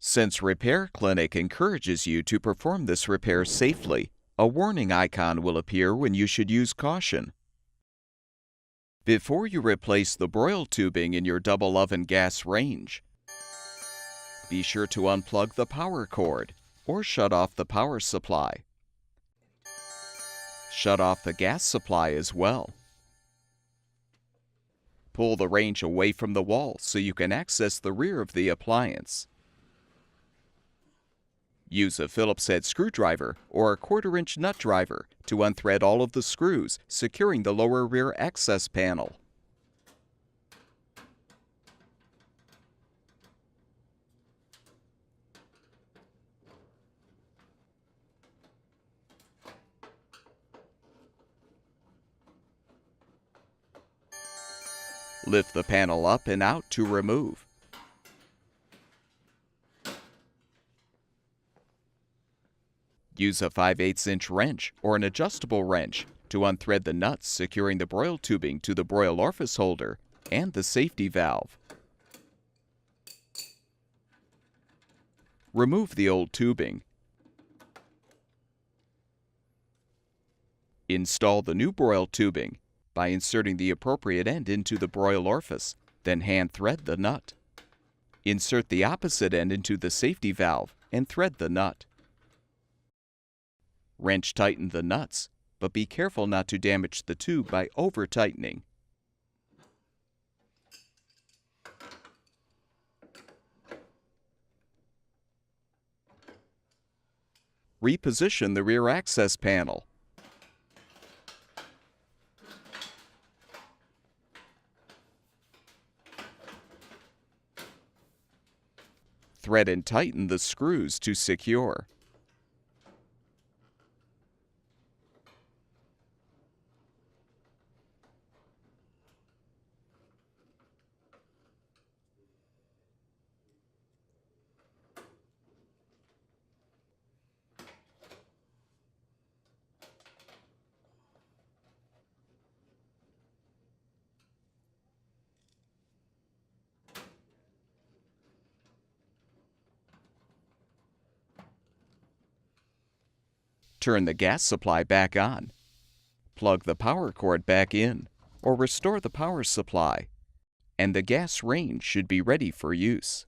Since Repair Clinic encourages you to perform this repair safely, a warning icon will appear when you should use caution. Before you replace the broil tubing in your double oven gas range, be sure to unplug the power cord or shut off the power supply. Shut off the gas supply as well. Pull the range away from the wall so you can access the rear of the appliance. Use a Phillips head screwdriver or a 1/4-inch nut driver to unthread all of the screws, securing the lower rear access panel. Lift the panel up and out to remove. Use a 5/8-inch wrench or an adjustable wrench to unthread the nuts securing the broil tubing to the broil orifice holder and the safety valve. Remove the old tubing. Install the new broil tubing by inserting the appropriate end into the broil orifice, then hand thread the nut. Insert the opposite end into the safety valve and thread the nut. Wrench tighten the nuts, but be careful not to damage the tube by over-tightening. Reposition the rear access panel. Thread and tighten the screws to secure. Turn the gas supply back on. Plug the power cord back in or restore the power supply, and the gas range should be ready for use.